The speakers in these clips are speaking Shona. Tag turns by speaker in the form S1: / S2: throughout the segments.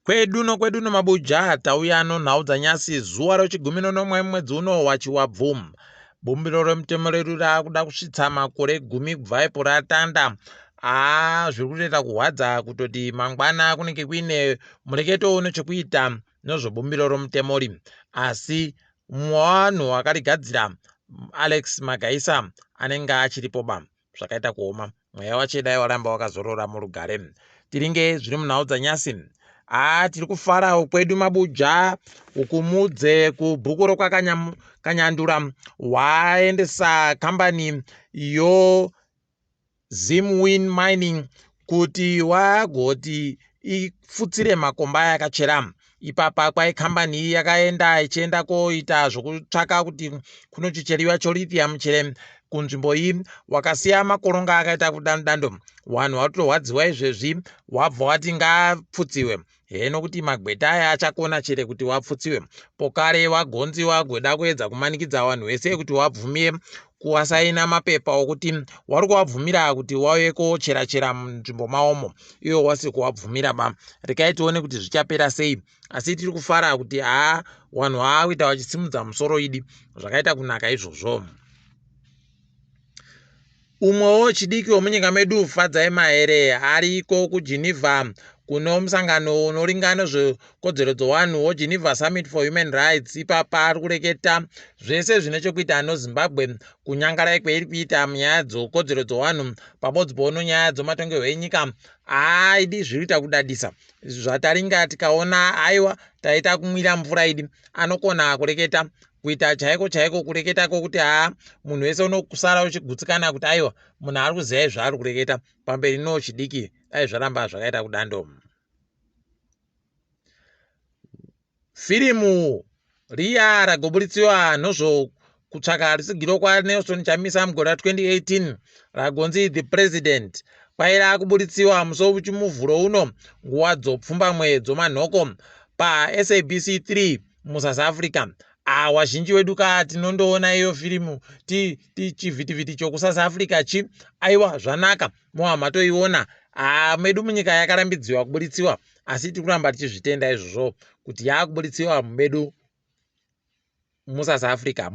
S1: kwedu no mabuja tauya nhau dzanyasi zuva rechigumino nomwe mwedzi uno waChiwabvu. Bumbiro remutemo redu rakuda kusvitsa makore 10 kubva ipo ratanda. Zviri kutoita kuhwadza kutoti mangwana kunenge kuine mureketo une chekuita nezvebumbiro romutemori, asi mumwe wavanhu vakarigadzira Alex Magaisa anenge achiripoba zvakaita kuoma. Mweya wacho dai waramba wakazorora murugare. Tiringe zviri munhau dzanyasi. Tiri kufara kwedu mabuja ukumudze kubhuku rokakanyandura waendesa kambani yo Zim Win Mining kuti wagoti ifutsire makomba yakachera. Ipapa kwai kambani iyi yakaenda ichienda koita zvokutsvaka kuti kunochicheriwa lithium chere kunzvimbo iyi, wakasiya makoronga akaita kudando. Vanhu vatorwadziwa izvezvi wabva wati ngapfutsiwe. Nokuti magweta aya achakona chere kuti wapfutsiwe. Pokare wagonzi wagoda kuedza kumanikidza vanhu vese kuti wabvumie kuwasaina mapepa okuti wari kuvabvumira kuti wauye kochera munzvimbo maomo, iwo wasi kuvabvumira ba. Rekai tione kuti zvichapera sei, asi tiri kufara kuti vanhu vakuita vachisimudza musoro idi, zvakaita kunaka izvozvo. Umwewo chidiki womunyika medu Fadzayi Mahere ariko kuGeneva kuno musangano unoringana zvekodzero dzevanhu woGeneva Summit for Human Rights. Ipapa ari kureketa zvese zvine chekuita noZimbabwe kunyangarai kweiri kuita munyaya dzekodzero dzevanhu pamodzi pono nyaya dzematongerwo enyika. Idi zviri kuita kudadisa zvataringa tikaona aiwa taita kumwira mvura idi. Anokona kureketa kuita chaiko kureketa kokuti munhu wese unokusara uchigutsikana kuti aiwa munhu ari kuziva zvaari kureketa pamberi no chidiki dai zvaramba zvakaita kudando. Firimu riya ragoburutsiwa nozvokutsvaka rusigiro kwaNelson Chamisa mugore ra2018 ragonzi The President kwaira kuburutsiwa musi wechimuvhuro uno nguva dzopfumbamwe dzomanhoko paSABC 3 muSouth Africa. Wazhinji wedu tinondoona iyo firimu chivhitivhiti chokuSouth Africa aiwa zvanaka mohamatoiona. Medu munyika yakarambidziwa kuburutsiwa, asi tiri kuramba tichizvitenda izvozvo kuti yakuburutsiwa medu muSouth Africa.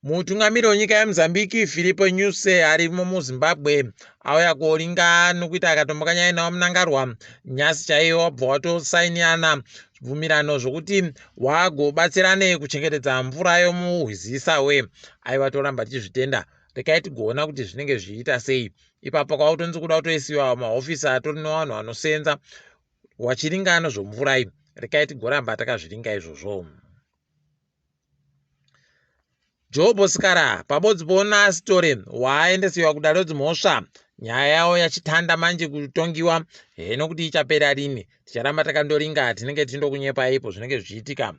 S1: Mutungamiri wenyika yeMozambique Philippe Nyusi arimo muZimbabwe auya koringa nokuita akatombokanya nawo munangarwa nyasi chaiyo, wabva watosainirana bvumirano zvokuti wagobatsirane kuchengetedza mvura yomuHwizisawe. Aiwa toramba tichizvitenda. Rekai tigoona kuti zvinenge zviita sei. Ipapa kwautonzi kuda kutoisiwa mahofisi atori nevanhu vanosenza wachiringa nezvomvura iyi. Rekai tigoramba takazviringa izvozvo. Job Oscar pabodzi pona story waendesiwa kudare dzimhosva, nyaya yawo yachitanda manje kutongiwa. Nokuti ichapera rini, ticharamba takandoringa, tinenge tindokunyepa ipo zvinenge zvichiitika.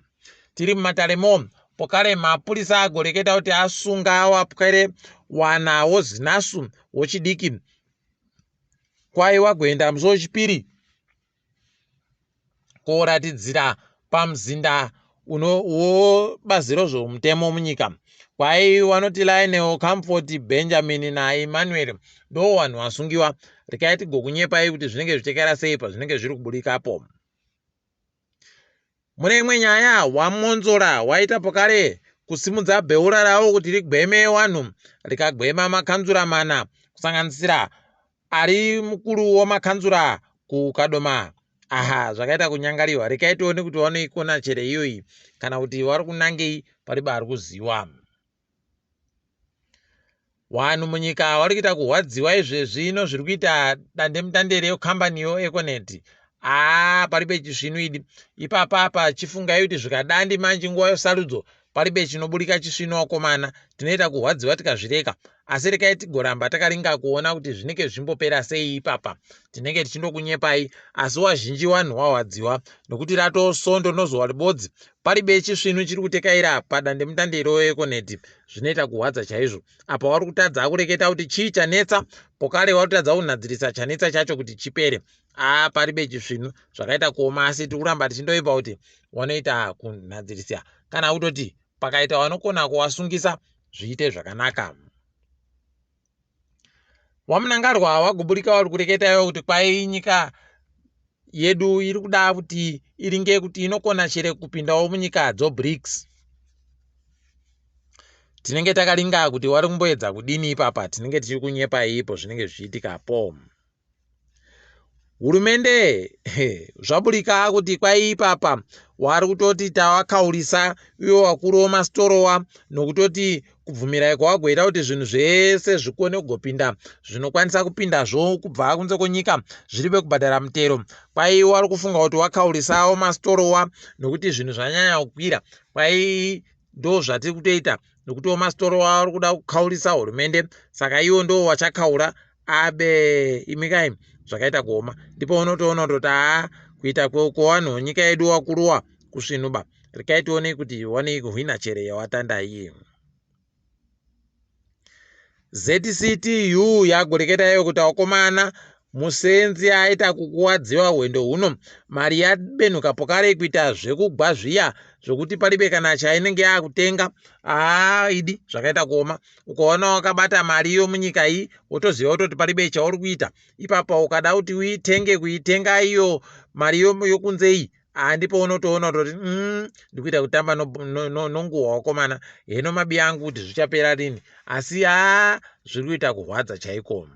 S1: Tiri mumataremo pokare mapurisa agoreketa kuti asunga wapwere wana wozinasu wochidiki kwai wagoenda musi wechipiri koratidzira pamuzinda wobazi rezvomutemo munyika. Kwai vanoti Lionel Comfort Benjamin naEmmanuel ndo vanhu vasungiwa. Rekai tigokunyepai kuti zvinenge zvichekera sei pazvinenge zviri kuburikapo. Mune imwe nyaya wamonzora waita pokare kusimudza beura rawo kuti rigweme vanhu, rikagwema makanzura mana kusanganisira ari mukuru wamakanzura kuKadoma. Zvakaita kunyangariwa. Rekai tione kuti vanoikona chere iyoyi kana kuti vari kunangei pari kuziwa. Vanhu munyika vari kuita kuhwadziwa izvezvi zviri kuita dandemutande rekambani yoEconet. Paribe chisvinu idi. Ipapa pachifungai kuti zvikadandi manje nguva yosarudzo paribe chinoburika chisvinu wakomana, tinoita kuhwadziwa tikazvireka. Asi rekai tigoramba takaringa kuona kuti zvinenge zvimbopera sei. Ipapa tinenge tichindokunyepai, asi wazhinji vanhu wahwadziwa nokuti ratosondo nozuva ribodzi paribe chisvinu chiri kutekaira padandemutande reEconet. Zvinoita kuhwadza chaizvo. Apa vari kutadza kureketa kuti chii chanetsa, pokare vari kutadza kunadzirisa chanetsa chacho kuti chipere. Paribe chisvinu zvakaita kuoma, asi tiri kuramba tichindoipa kuti vanoita kunadzirisa kana kutoti pakaita vanokona kuvasungisa zviite zvakanaka. Wamunangarwa wagoburika vari kureketa iwo kuti kwai nyika yedu iri kuda kuti iringe kuti inokona chere kupindawo munyika dzoBRICS. Tinenge takaringa kuti wari kumboedza kudini ipapa, tinenge tichiri kunyepa ipo zvinenge zvichitikapo. Hurumende zvaburika kuti kwai ipapa wari kutoti tawakaurisa iwo wakuru wemastorowa nokutoti kubvumirai kwawagoita kuti zvinhu zvese zvikone kugopinda zvinokwanisa kupindazvo kubva kunze kwenyika zviribe kubhadhara mutero. Kwai wari kufunga kuti wakaurisawo mastorowa nokuti zvinhu zvanyanya kukwira. Kwai ndo zvatiri kutoita nokuti mastorowa wari kuda kukaurisa hurumende, saka iwo ndo wachakaura. Abe imikai zvakaita kuoma. Ndipo unotoona kuti kuita kwevanhu nyika yedu wakuruwa kusvinuba rikaitione kuti wane kuhwina chere yawatanda iye. ZCTU yagoreketa iyo kuti wakomana musenzi aita kukuwadziwa hwendo huno mari yabenuka pokare kuita zvekugwazviya zvokuti paribe kana chainenge yakutenga. Idi zvakaita kuoma. Ukaona wakabata mari yo munyika iyi wotoziva kuti paribe chauri kuita. Ipapa ukada kuti uitenge kuitenga iyo mari yokunze iyi, ndipo unotoona kuti ndikuita kutamba nonguwa wakomana. Heno mabi angu kuti zvichapera rini, asi zviri kuita kurwadza chaiko.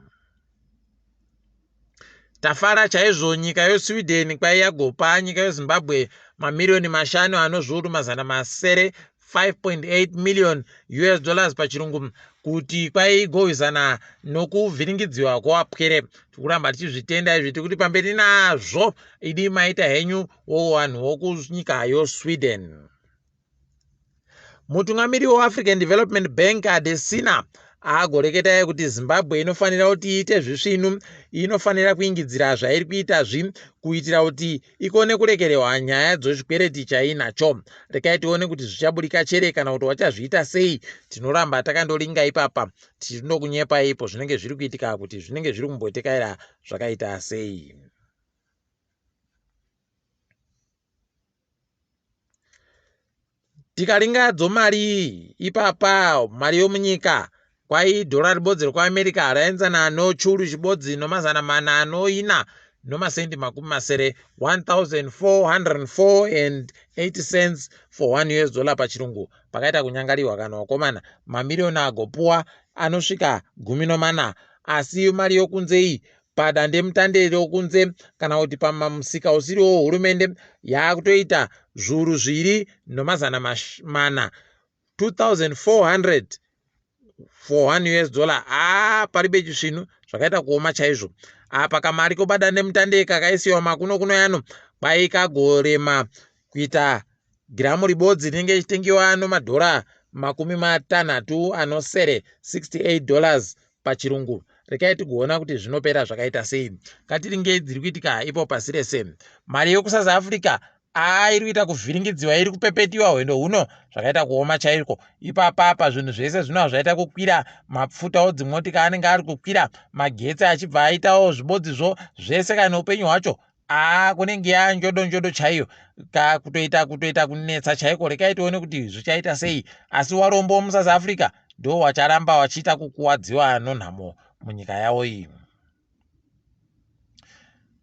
S1: Tafara chaizvo nyika yeSweden kwai yagopa nyika yeZimbabwe mamiliyoni 5 anozviuru 700 $5.8 million pachirungu kuti kwai igowizana nokuvhiringidziwa kwapwere. Tikuramba tichizvitenda izvi tikuti pamberi nazvo idi maita henyu wowanhu wokunyika yoSweden. Mutungamiri weAfrican Development Bank adadisa agoreketa kuti Zimbabwe inofanira kuti iite zvisvinu, inofanira kuingidzira zvairi kuita kuitira kuti ikone kurekerewa nyaya dzezvikwereti chainacho. Rekai tione kuti zvichaburika chere kana kuti wachazviita sei. Tinoramba takandoringa ipapa tindokunyepa ipo zvinenge zviri kuitika kuti zvinenge zviri kumbotekaira zvakaita sei. Tikaringa dzomari ipapa mari yomunyika kwai dhora ribodzi rekuAmerica raenzana nochuru chibodzi no404 nomasendi 1404.80 cents for $1 pachirungu. Pakaita kunyangariwa kana wakomana mamiliyoni agopuwa anosvika 14, asi mari yokunze iyi padande mutande rokunze kana kuti pamamusika usiriwo hurumende yakutoita zviuru 2 $2,400 for $1. Paribe chisvinu zvakaita kuoma chaizvo. Apa kamari kobadande mutande kakaisiwa makuno yano kwai kagorema kuita giramu ribodzi rinenge richitengiwa nomadhora 60 anosere $68 pachirungu. Rekai tigoona kuti zvinopera zvakaita sei. Katiringe dziri kuitika ipo pasi rese. Mari yokuSouth Africa iri kuita kuvhiringidziwa, iri kupepetiwa hwendo huno zvakaita kuoma chaiko. Ipapa zvinhu zvese zvino zvaita kukwira, mapfutawo dzimotika anenge ari kukwira, magetsi achibva aitawo zvibodzizvo zvese kana upenyu hwacho kunenge njodo chaiyo kutoita kunetsa chaiko. Rekai tione kuti zvichaita sei. Asi warombo muSouth Africa ndo wacharamba wachiita kukuwadziwa nonhamo munyika yawo iyi.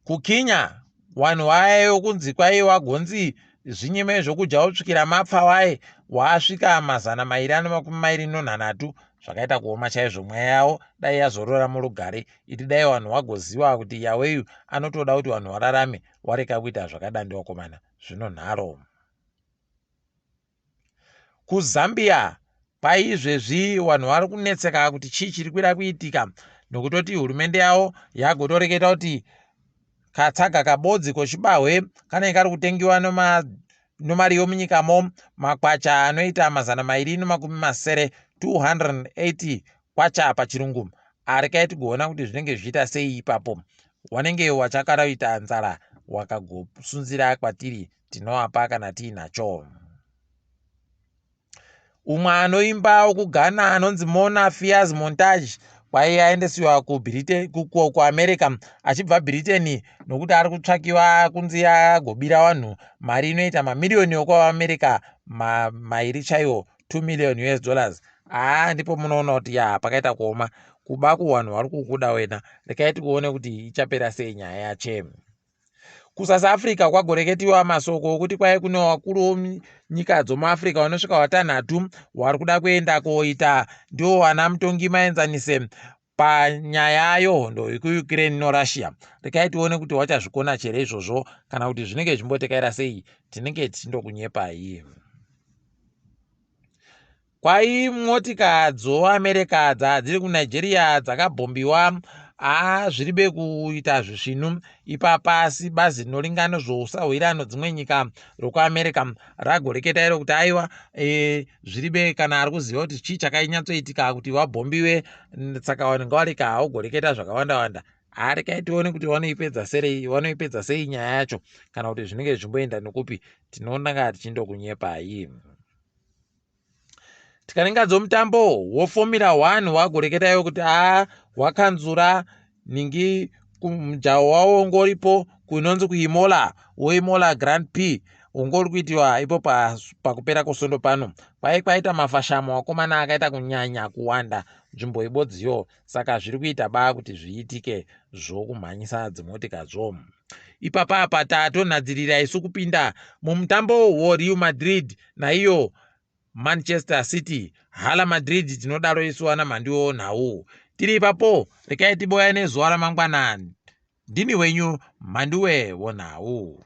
S1: Kukenya wanhu waye kunzi kwai wagonzi zvinyeme zvokudya usvikira mapfa waye wasvika 223 zvakaita kuoma chaizvo. Mweya yawo dai yazorora murugare. Iti dai wanhu wagoziwa kuti yaweyu anotoda kuti wanhu wararame wareka kuita zvakadandi wakomana zvinonharo. KuZambia paizvezvi wanhu vari kunetseka kuti chii chiri kuda kuitika nokutoti hurumende yawo yagotoreketa kuti katsaga kabodzi kochibahwe kanenge kari kutengiwa nomari yomunyikamo makwacha anoita 280 kwacha pachirungu. Rekai tigoona kuti zvinenge zvichiita sei ipapo. Wanenge wachakaraita nzara wakagosunzira kwatiri tinowapa kana tiinacho. Umwe anoimba wokuGhana anonzi Mona Fias Montage kwai aendesiwa kuAmerica achibva Britain nokuti ari kutsvakiwa kunzi agobira wanhu mari inoita mamiliyoni yokuAmerica mairi chaiwo $2 million. Ndipo munoona kuti pakaita kuoma kuba kuwanhu vari kukuda wena. Rekai tikuone kuti ichapera sei nyaya yache. kusouth africa kwagoreketiwa masoko okuti kwai kune vakuru nyika dzomuafrica vanosvika vatanhatu vari kuda kuenda koita ndiwo vana mutongi maenzanise panyaya yehondo yekuukraine norussia. Rekai tione kuti wachazvikona chere izvozvo kana kuti zvinenge zvimbotekaira sei. Tinenge tichindokunyepai. Kwai motika dzoamerica dziri kunigeria dzakabhombiwa zviribe kuita zvisvinu ipapasi bazi rinoringana zvousahwirano dzimwe nyika rokuamerica ragoreketa iro kuti aiwa zviribe kana ari kuziva kuti chii chakanyatsoitika kuti vabhombiwe saka vanenge varika haugoreketa zvakawanda-wanda. Rekai tione kuti vanoipedza sei nyaya yacho kana kuti zvinenge zvimboenda nekupi. Tinonanga tichindokunyepai. Tikaringa dzomutambo woFormula 1 wagoreketayo kuti wakanzura ningi mujaho wawo ungoripo kunonzi kuImola weImola Grand Prix ungori kuitiwa ipo pakupera kwesondo pano. Kwaita mafashamo akomana akaita kunyanya kuwanda nzvimbo ibodziyo, saka zviri kuita kuti zviitike zvokumhanyisa dzimotika zvo. Ipapa tatonhadzirira isu kupinda mumutambo woReal Madrid naiyo Manchester City. Hala Madrid tinodaro isu naMhanduwe WeNhau. Tiri ipapo, rekai tiboya nezuva ramangwana. Ndini wenyu Mhanduwe WeNhau.